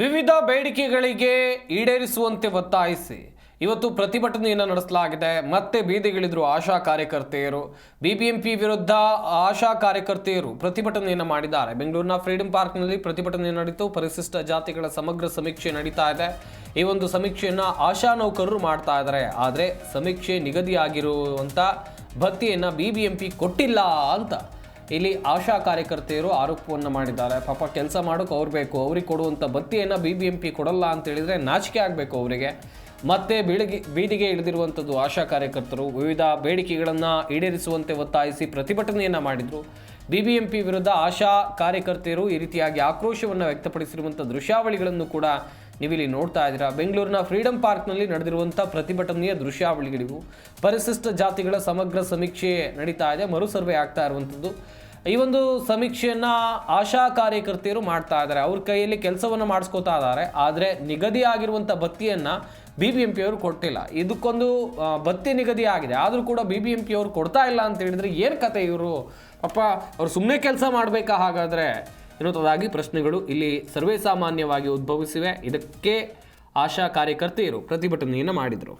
ವಿವಿಧ ಬೇಡಿಕೆಗಳಿಗೆ ಈಡೇರಿಸುವಂತೆ ಒತ್ತಾಯಿಸಿ ಇವತ್ತು ಪ್ರತಿಭಟನೆಯನ್ನು ನಡೆಸಲಾಗಿದೆ. ಮತ್ತೆ ಬೀದಿಗಿಳಿದ್ರು ಆಶಾ ಕಾರ್ಯಕರ್ತೆಯರು. ಬಿಬಿಎಂಪಿ ವಿರುದ್ಧ ಆಶಾ ಕಾರ್ಯಕರ್ತೆಯರು ಪ್ರತಿಭಟನೆಯನ್ನು ಮಾಡಿದ್ದಾರೆ. ಬೆಂಗಳೂರಿನ ಫ್ರೀಡಂ ಪಾರ್ಕ್ನಲ್ಲಿ ಪ್ರತಿಭಟನೆ ನಡೀತು. ಪರಿಶಿಷ್ಟ ಜಾತಿಗಳ ಸಮಗ್ರ ಸಮೀಕ್ಷೆ ನಡೀತಾ ಇದೆ. ಈ ಒಂದು ಸಮೀಕ್ಷೆಯನ್ನು ಆಶಾ ನೌಕರರು ಮಾಡ್ತಾ ಇದ್ದಾರೆ. ಆದರೆ ಸಮೀಕ್ಷೆ ನಿಗದಿಯಾಗಿರುವಂಥ ಭತ್ಯೆಯನ್ನು ಬಿಬಿಎಂಪಿ ಕೊಟ್ಟಿಲ್ಲ ಅಂತ ಇಲ್ಲಿ ಆಶಾ ಕಾರ್ಯಕರ್ತೆಯರು ಆರೋಪವನ್ನು ಮಾಡಿದ್ದಾರೆ. ಪಾಪ ಕೆಲಸ ಮಾಡೋಕೆ ಅವ್ರು ಬೇಕು, ಅವ್ರಿಗೆ ಕೊಡುವಂಥ ಭತ್ಯೆಯನ್ನು ಬಿಬಿಎಂಪಿ ಕೊಡಲ್ಲ ಅಂತ ಹೇಳಿದರೆ ನಾಚಿಕೆ ಆಗಬೇಕು ಅವರಿಗೆ. ಮತ್ತೆ ಬೀದಿಗೆ ಇಳಿದಿರುವಂಥದ್ದು ಆಶಾ ಕಾರ್ಯಕರ್ತರು ವಿವಿಧ ಬೇಡಿಕೆಗಳನ್ನು ಈಡೇರಿಸುವಂತೆ ಒತ್ತಾಯಿಸಿ ಪ್ರತಿಭಟನೆಯನ್ನು ಮಾಡಿದರು. ಬಿಬಿಎಂಪಿ ವಿರುದ್ಧ ಆಶಾ ಕಾರ್ಯಕರ್ತೆಯರು ಈ ರೀತಿಯಾಗಿ ಆಕ್ರೋಶವನ್ನು ವ್ಯಕ್ತಪಡಿಸಿರುವಂಥ ದೃಶ್ಯಾವಳಿಗಳನ್ನು ಕೂಡ ನೀವಿಲ್ಲಿ ನೋಡ್ತಾ ಇದ್ದೀರಾ. ಬೆಂಗಳೂರಿನ ಫ್ರೀಡಂ ಪಾರ್ಕ್ನಲ್ಲಿ ನಡೆದಿರುವಂಥ ಪ್ರತಿಭಟನೆಯ ದೃಶ್ಯಾವಳಿಗಳಿವು. ಪರಿಶಿಷ್ಟ ಜಾತಿಗಳ ಸಮಗ್ರ ಸಮೀಕ್ಷೆ ನಡೀತಾ ಇದೆ, ಮರು ಸರ್ವೆ ಆಗ್ತಾ ಇರುವಂಥದ್ದು. ಈ ಒಂದು ಸಮೀಕ್ಷೆಯನ್ನು ಆಶಾ ಕಾರ್ಯಕರ್ತೆಯರು ಮಾಡ್ತಾ ಇದ್ದಾರೆ. ಅವ್ರ ಕೈಯಲ್ಲಿ ಕೆಲಸವನ್ನು ಮಾಡಿಸ್ಕೋತಾ ಇದ್ದಾರೆ. ಆದರೆ ನಿಗದಿಯಾಗಿರುವಂಥ ಭತ್ಯೆಯನ್ನು ಬಿಬಿಎಂಪಿಯವರು ಕೊಟ್ಟಿಲ್ಲ. ಇದಕ್ಕೊಂದು ಭತ್ಯೆ ನಿಗದಿ ಆಗಿದೆ, ಆದರೂ ಕೂಡ ಬಿಬಿಎಂಪಿಯವರು ಕೊಡ್ತಾ ಇಲ್ಲ ಅಂತ ಹೇಳಿದರೆ ಏನು ಕತೆ ಇವರು? ಪಾಪ ಅವ್ರು ಸುಮ್ಮನೆ ಕೆಲಸ ಮಾಡಬೇಕಾ ಹಾಗಾದರೆ ಎನ್ನುವುದಾಗಿ ಪ್ರಶ್ನೆಗಳು ಇಲ್ಲಿ ಸರ್ವೇ ಸಾಮಾನ್ಯವಾಗಿ ಉದ್ಭವಿಸಿವೆ. ಇದಕ್ಕೆ ಆಶಾ ಕಾರ್ಯಕರ್ತೆಯರು ಪ್ರತಿಭಟನೆಯನ್ನು ಮಾಡಿದರು.